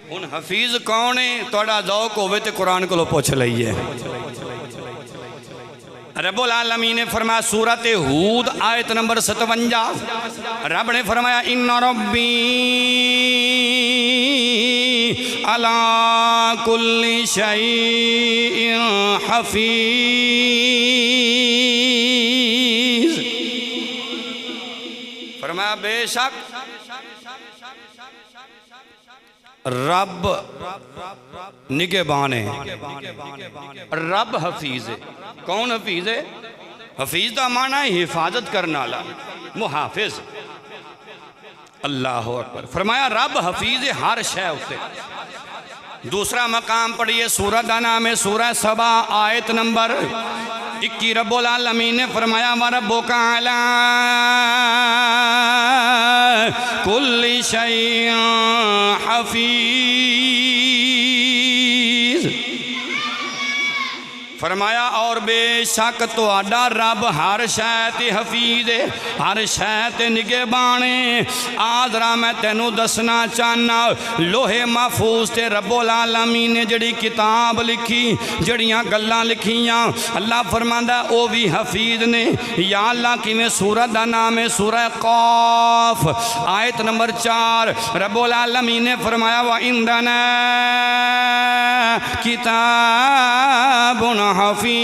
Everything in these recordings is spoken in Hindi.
हुण हफीज कौन है? तुहाडा ज़ौक होवे ते कुरान कोलों पुछ लईए। रब्बुल आलमीन ने फरमाया सूरत हूद आयत नंबर 57, रब ने फरमाया इन्ना रब्बी अला कुल्ली शैइन हफीज। फरमाया बेशक रब निगहबान है, रब हफीज है। कौन हफीज है? हफीज का माना है हिफाजत करने वाला, मुहाफिज। अल्लाह अकबर। फरमाया रब हफीज है हर शय उत्ते। दूसरा मकाम पढ़िए, सूरत का नाम है सूरह सबा आयत नंबर 21। रब्बुल आलमीन ने फरमाया व रब्बुका अला कुल्ली शैइन हफीज। फरमाया और बेशक तुहाडा रब हर शै ते हफीज है, हर शै ते निगहबान है। आजरा मैं तेनू दसना चाहना, लोहे महफूज ते रब्बुल आलमीन ने जड़ी किताब लिखी, जड़ियाँ गल्लां लिखियाँ, अल्लाह फरमांदा ओ भी हफीज ने। या अल्लाह किवें? सूरत का नाम है सूरह क़ाफ आयत नंबर 4। रब्बुल आलमीन ने फरमाया व इंदना किताबुन हफीज।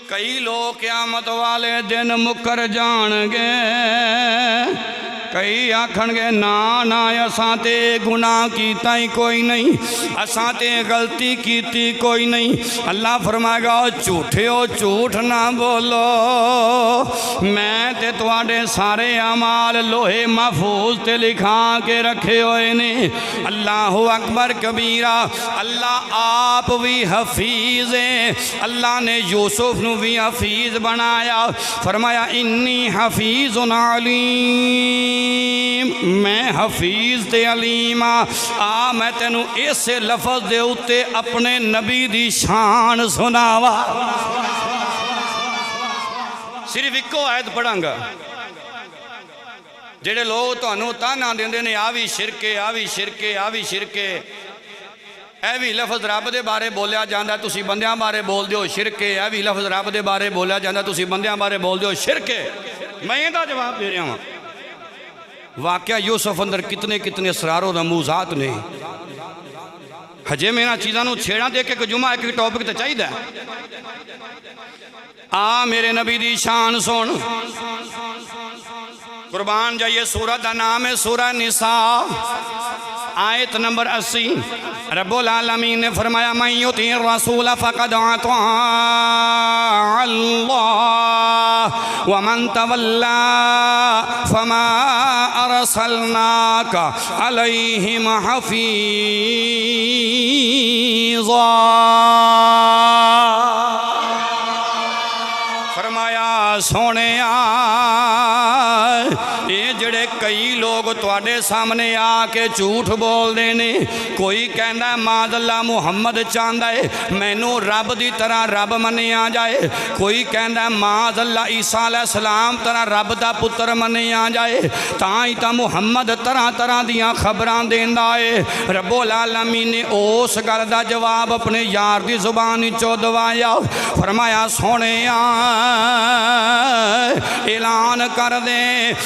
कई लोग क़यामत वाले दिन मुकर जाणगे, कई आखणगे ना ना असां ते गुनाह कीता ही कोई नहीं, असां ते गलती कीती कोई नहीं। अल्लाह फरमाएगा झूठे हो, झूठ ना बोलो, मैं ते तुहाडे सारे अमाल लोहे महफूज ते लिखा के रखे हुए ने। अल्लाह अकबर कबीरा। अल्लाह आप भी हफीज है। अल्लाह ने यूसुफ नू भी हफीज बनाया। फरमाया इन्नी हफीजुन अलीम, मैं हफीज ते अलीम आ। मैं तेनू इस लफज दे उत्ते अपने नबी दी शान सुनावा। सिर्फ इको आयत पढ़ांगा। जेड़े लोग तुहानू ताना देंदे ने आ भी शिरके, आ भी शिरके, आ भी शिरके, ए भी लफज रब दे बारे बोलिया जांदा, तुसी बंदियां बारे बोल दिओ शिरके। ए भी लफज रब दे बारे बोलिया जांदा, तुसी बंदियां बारे बोल दिओ शिरके। मैं इहदा जवाब दे रहा हूँ। वाकया यूसुफ अंदर कितने कितने असरार और रमूजात ने। हजे मैं इन्हां चीज़ों को छेड़ा दे के जुमा एक टॉपिक तो चाहिए। आ मेरे नबी दी शान सुन, कुर्बान जाइए। सूरत का नाम है सूरह निसा आयत नंबर 80। रब्बुल आलमीन ने फरमाया मैं युती रसूल फ़क़द अता अल्लाह व मन तवल्ला फमा अरसलनाका अलैहिम हफीज़ा। फरमाया सोने ये जड़े कई लोग तुहाडे सामने आके झूठ बोलते ने। कोई कहना मादल्ला मुहम्मद चाहता है मैनू रब की तरह रब मनिया जाए, कोई कहना मादल्ला ईसा अलैहिस्सलाम तरह रब का पुत्र मनिया जाए। ताई तो मुहम्मद तरह तरह दियाँ खबरां देंदा है। रब्बुल आलमीन ने उस गल का जवाब अपने यार की जुबान चो दवाया। फरमाया सोने ऐलान कर दे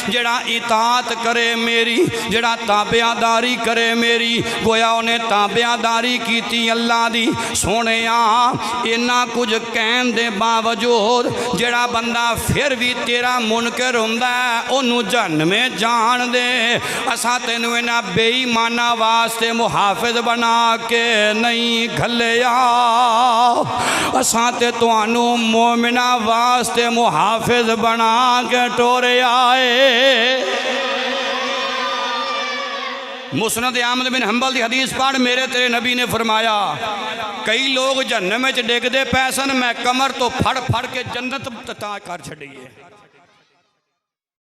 जड़ा इतात करे मेरी, जड़ा ताबियादारी करे मेरी, गोया उन्हें ताबियादारी की अल्लाह दी। सोने इन्ना कुछ कहन दे बावजूद जड़ा बंदा फिर भी तेरा मुनकर हुंदा ओनू जहन्नमे जान दे। असा तेनू इन्हां बेईमाना वास्ते मुहाफिज बना के नहीं घल्लिया, असा ते तुहानू मोमिना वास्ते मुहाफिज बना के टोरे आए। मुस्नद अहमद बिन हंबल की हदीस पढ़, मेरे तेरे नबी ने फरमाया कई लोग जहन्नम में डिगते पै सन, मैं कमर तो फड़ फड़ के जन्नत तता कर छड़ी है।